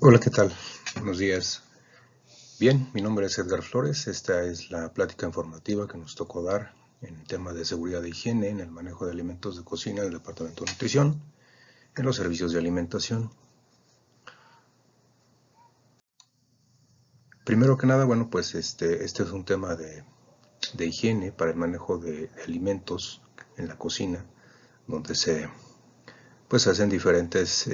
Hola, ¿qué tal? Buenos días. Bien, mi nombre es Edgar Flores. Esta es la plática informativa que nos tocó dar en tema de seguridad e higiene en el manejo de alimentos de cocina del Departamento de Nutrición, en los servicios de alimentación. Primero que nada, bueno, pues este es un tema de higiene para el manejo de alimentos en la cocina, donde se hacen diferentes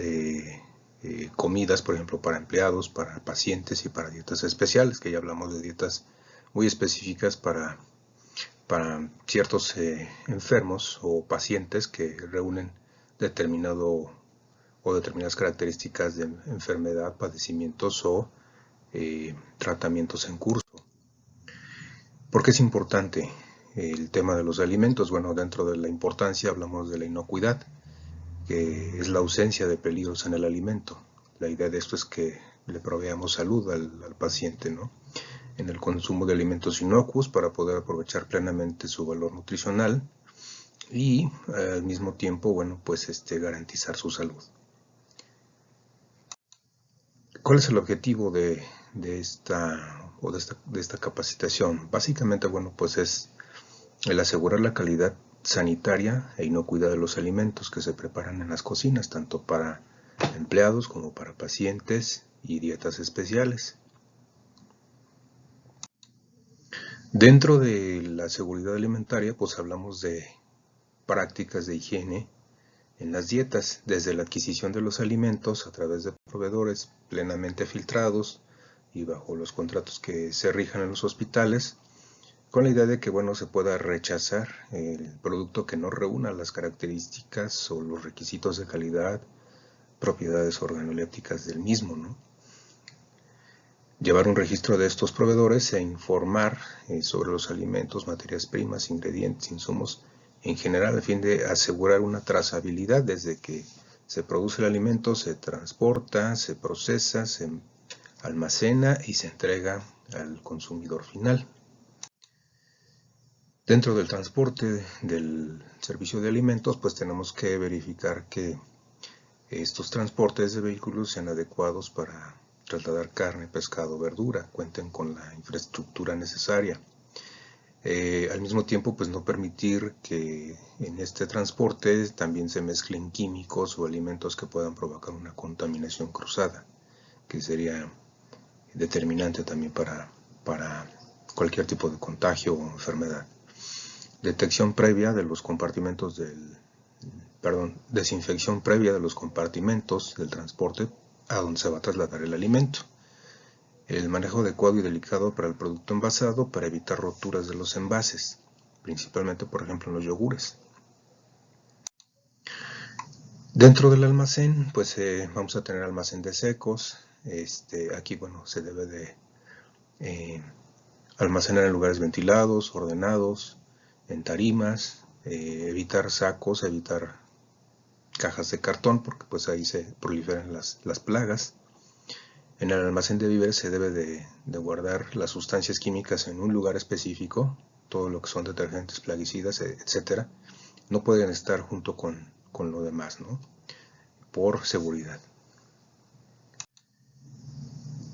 comidas, por ejemplo, para empleados, para pacientes y para dietas especiales, que ya hablamos de dietas muy específicas para ciertos enfermos o pacientes que reúnen determinado o determinadas características de enfermedad, padecimientos o tratamientos en curso. ¿Por qué es importante el tema de los alimentos? Bueno, dentro de la importancia hablamos de la inocuidad, que es la ausencia de peligros en el alimento. La idea de esto es que le proveamos salud al paciente, ¿no?, en el consumo de alimentos inocuos para poder aprovechar plenamente su valor nutricional y al mismo tiempo, bueno, pues garantizar su salud. ¿Cuál es el objetivo de esta capacitación? Básicamente, bueno, pues es el asegurar la calidad sanitaria e inocuidad de los alimentos que se preparan en las cocinas, tanto para empleados como para pacientes y dietas especiales. Dentro de la seguridad alimentaria, pues hablamos de prácticas de higiene en las dietas, desde la adquisición de los alimentos a través de proveedores plenamente filtrados y bajo los contratos que se rijan en los hospitales, con la idea de que, bueno, se pueda rechazar el producto que no reúna las características o los requisitos de calidad, propiedades organolépticas del mismo, ¿no? Llevar un registro de estos proveedores e informar sobre los alimentos, materias primas, ingredientes, insumos en general, a fin de asegurar una trazabilidad desde que se produce el alimento, se transporta, se procesa, se almacena y se entrega al consumidor final. Dentro del transporte del servicio de alimentos, pues tenemos que verificar que estos transportes de vehículos sean adecuados para trasladar carne, pescado, verdura, cuenten con la infraestructura necesaria. Al mismo tiempo, pues no permitir que en este transporte también se mezclen químicos o alimentos que puedan provocar una contaminación cruzada, que sería determinante también para cualquier tipo de contagio o enfermedad. Desinfección previa de los compartimentos del transporte a donde se va a trasladar el alimento. El manejo adecuado y delicado para el producto envasado para evitar roturas de los envases, principalmente, por ejemplo, en los yogures. Dentro del almacén, pues vamos a tener almacén de secos. Aquí, bueno, se debe de almacenar en lugares ventilados, ordenados, en tarimas, evitar sacos, evitar cajas de cartón, porque pues ahí se proliferan las plagas. En el almacén de víveres se debe de guardar las sustancias químicas en un lugar específico, todo lo que son detergentes, plaguicidas, etc. No pueden estar junto con lo demás, ¿no?, por seguridad.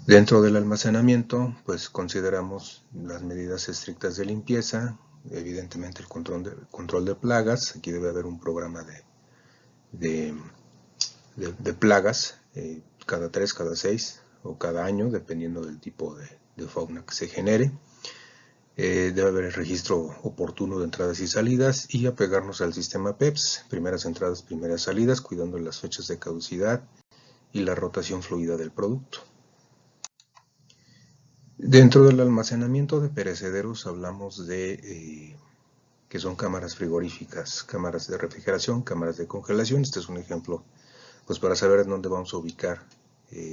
Dentro del almacenamiento, pues consideramos las medidas estrictas de limpieza, evidentemente el control de plagas. Aquí debe haber un programa de plagas cada 3, cada 6 o cada año, dependiendo del tipo de fauna que se genere. Debe haber el registro oportuno de entradas y salidas y apegarnos al sistema PEPS, primeras entradas, primeras salidas, cuidando las fechas de caducidad y la rotación fluida del producto. Dentro del almacenamiento de perecederos hablamos de que son cámaras frigoríficas, cámaras de refrigeración, cámaras de congelación. Este es un ejemplo, pues, para saber en dónde vamos a ubicar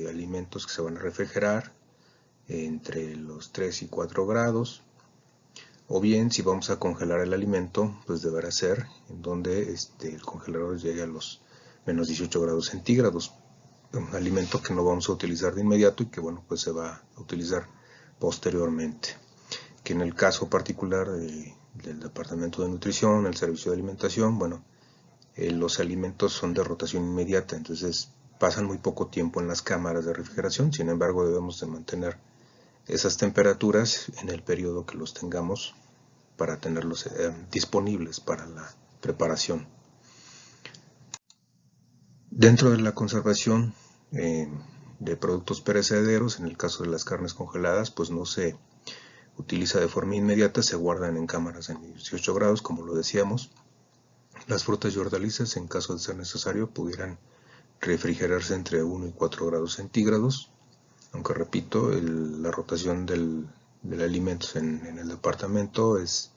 alimentos que se van a refrigerar entre los 3 y 4 grados. O bien, si vamos a congelar el alimento, pues deberá ser en donde el congelador llegue a los menos 18 grados centígrados. Un alimento que no vamos a utilizar de inmediato y que, bueno, pues se va a utilizar posteriormente. Que en el caso particular del Departamento de Nutrición, el Servicio de Alimentación, bueno, los alimentos son de rotación inmediata, entonces pasan muy poco tiempo en las cámaras de refrigeración. Sin embargo, debemos de mantener esas temperaturas en el periodo que los tengamos para tenerlos disponibles para la preparación. Dentro de la conservación de productos perecederos, en el caso de las carnes congeladas, pues no se utiliza de forma inmediata, se guardan en cámaras en 18 grados, como lo decíamos. Las frutas y hortalizas, en caso de ser necesario, pudieran refrigerarse entre 1 y 4 grados centígrados, aunque repito, la rotación del alimentos en el departamento es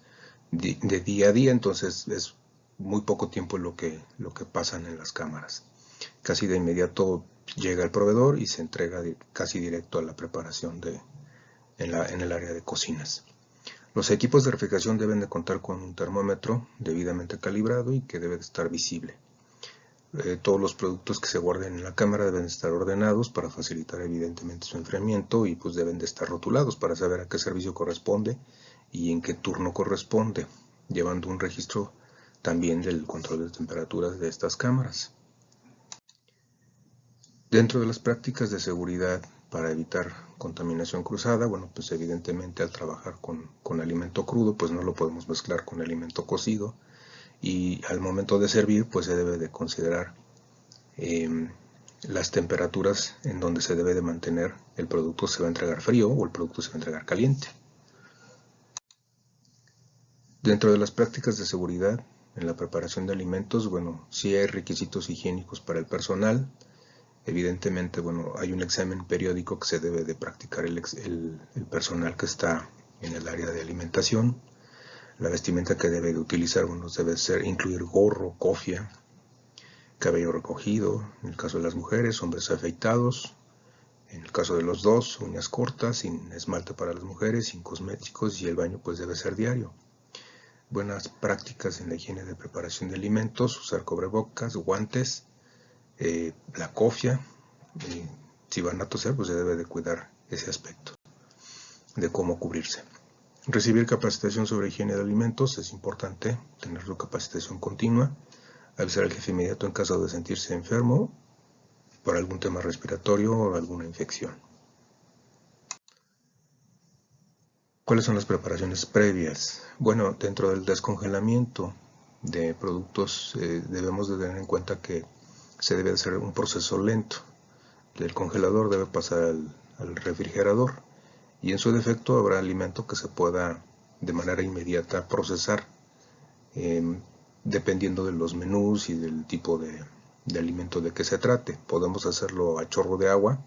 de día a día, entonces es muy poco tiempo lo que pasan en las cámaras. Casi de inmediato llega el proveedor y se entrega casi directo a la preparación en el área de cocinas. Los equipos de refrigeración deben de contar con un termómetro debidamente calibrado y que debe de estar visible. Todos los productos que se guarden en la cámara deben estar ordenados para facilitar evidentemente su enfriamiento, y pues deben de estar rotulados para saber a qué servicio corresponde y en qué turno corresponde, llevando un registro también del control de temperaturas de estas cámaras. Dentro de las prácticas de seguridad para evitar contaminación cruzada, bueno, pues evidentemente al trabajar con alimento crudo, pues no lo podemos mezclar con alimento cocido, y al momento de servir, pues se debe de considerar las temperaturas en donde se debe de mantener el producto. Se va a entregar frío o el producto se va a entregar caliente. Dentro de las prácticas de seguridad en la preparación de alimentos, bueno, sí hay requisitos higiénicos para el personal. Evidentemente, bueno, hay un examen periódico que se debe de practicar el personal que está en el área de alimentación. La vestimenta que debe de utilizar, bueno, debe incluir gorro, cofia, cabello recogido, en el caso de las mujeres, hombres afeitados, en el caso de los dos, uñas cortas, sin esmalte para las mujeres, sin cosméticos, y el baño pues debe ser diario. Buenas prácticas en la higiene de preparación de alimentos: usar cubrebocas, guantes, la cofia. Si van a toser, pues se debe de cuidar ese aspecto de cómo cubrirse. Recibir capacitación sobre higiene de alimentos: es importante tener su capacitación continua. Avisar al jefe inmediato en caso de sentirse enfermo por algún tema respiratorio o alguna infección. ¿Cuáles son las preparaciones previas? Bueno, dentro del descongelamiento de productos debemos de tener en cuenta que se debe hacer un proceso lento. Del congelador debe pasar al refrigerador, y en su defecto habrá alimento que se pueda de manera inmediata procesar, dependiendo de los menús y del tipo de alimento de que se trate. Podemos hacerlo a chorro de agua.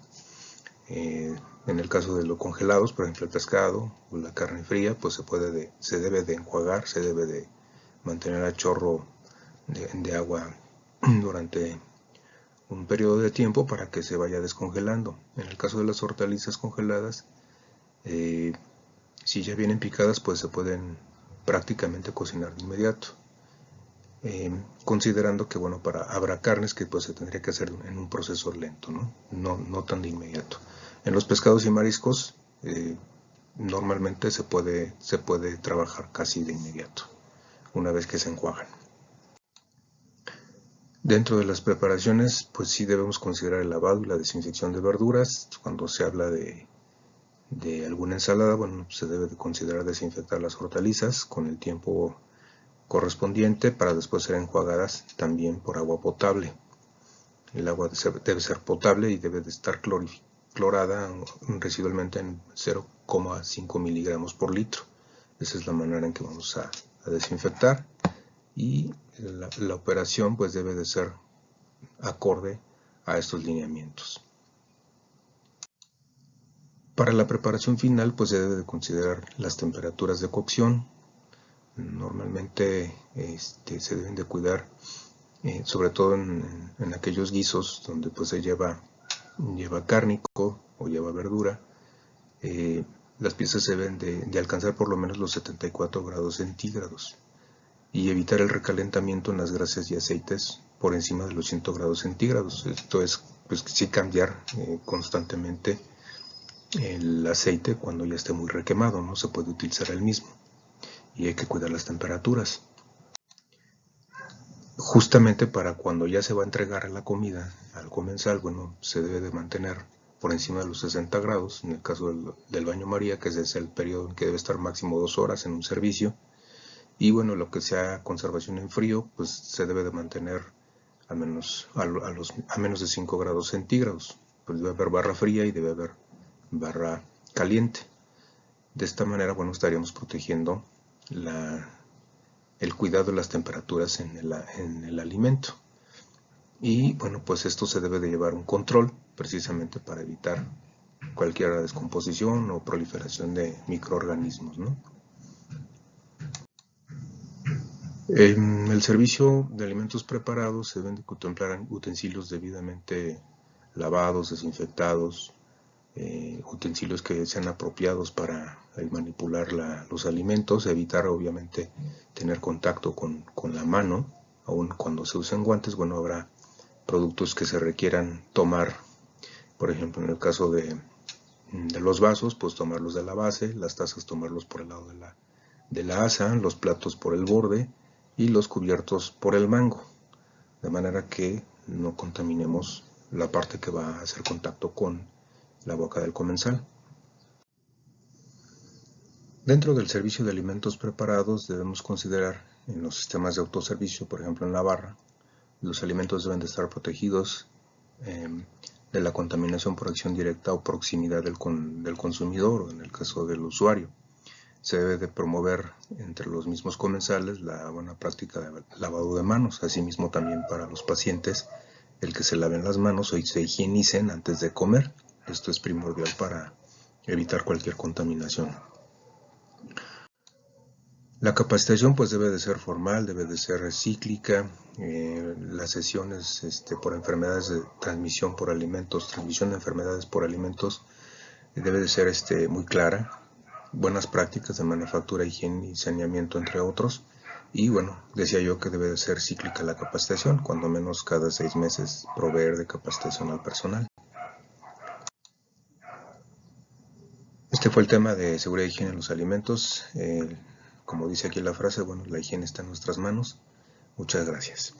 En el caso de los congelados, por ejemplo el pescado o la carne fría, pues se debe de enjuagar, se debe de mantener a chorro de agua durante un periodo de tiempo para que se vaya descongelando. En el caso de las hortalizas congeladas, si ya vienen picadas, pues se pueden prácticamente cocinar de inmediato. Considerando que, bueno, habrá carnes que pues se tendría que hacer en un proceso lento, no tan de inmediato. En los pescados y mariscos normalmente se puede trabajar casi de inmediato, una vez que se enjuagan. Dentro de las preparaciones, pues sí debemos considerar el lavado y la desinfección de verduras. Cuando se habla de alguna ensalada, bueno, se debe de considerar desinfectar las hortalizas con el tiempo correspondiente para después ser enjuagadas también por agua potable. El agua debe ser potable y debe de estar clorada residualmente en 0,5 miligramos por litro. Esa es la manera en que vamos a desinfectar, y la operación pues debe de ser acorde a estos lineamientos. Para la preparación final pues se debe de considerar las temperaturas de cocción. Normalmente se deben de cuidar, sobre todo en aquellos guisos donde pues se lleva cárnico o lleva verdura. Las piezas se deben de alcanzar por lo menos los 74 grados centígrados y evitar el recalentamiento en las grasas y aceites por encima de los 100 grados centígrados. Esto es, pues sí, cambiar constantemente el aceite cuando ya esté muy requemado, no se puede utilizar el mismo, y hay que cuidar las temperaturas. Justamente para cuando ya se va a entregar la comida al comensal, bueno, se debe de mantener por encima de los 60 grados. En el caso del baño María, que ese es el periodo en que debe estar máximo 2 horas en un servicio. Y bueno, lo que sea conservación en frío, pues se debe de mantener a menos de 5 grados centígrados. Pues debe haber barra fría y debe haber barra caliente. De esta manera, bueno, estaríamos protegiendo el cuidado de las temperaturas en el alimento. Y bueno, pues esto se debe de llevar un control precisamente para evitar cualquier descomposición o proliferación de microorganismos, ¿no? En el servicio de alimentos preparados se deben de contemplar utensilios debidamente lavados, desinfectados, utensilios que sean apropiados para manipular los alimentos, evitar obviamente tener contacto con la mano, aun cuando se usen guantes. Bueno, habrá productos que se requieran tomar, por ejemplo en el caso de los vasos, pues tomarlos de la base, las tazas tomarlos por el lado de la asa, los platos por el borde y los cubiertos por el mango, de manera que no contaminemos la parte que va a hacer contacto con la boca del comensal. Dentro del servicio de alimentos preparados debemos considerar en los sistemas de autoservicio, por ejemplo en la barra, los alimentos deben de estar protegidos de la contaminación por acción directa o proximidad del consumidor o en el caso del usuario. Se debe de promover entre los mismos comensales la buena práctica de lavado de manos, asimismo también para los pacientes el que se laven las manos o se higienicen antes de comer. Esto es primordial para evitar cualquier contaminación. La capacitación pues debe de ser formal, debe de ser cíclica. Las sesiones por enfermedades de transmisión por alimentos, transmisión de enfermedades por alimentos, debe de ser muy clara. Buenas prácticas de manufactura, higiene y saneamiento, entre otros. Y bueno, decía yo que debe de ser cíclica la capacitación, cuando menos cada 6 meses proveer de capacitación al personal. Este fue el tema de seguridad y higiene en los alimentos. Como dice aquí la frase, bueno, la higiene está en nuestras manos. Muchas gracias.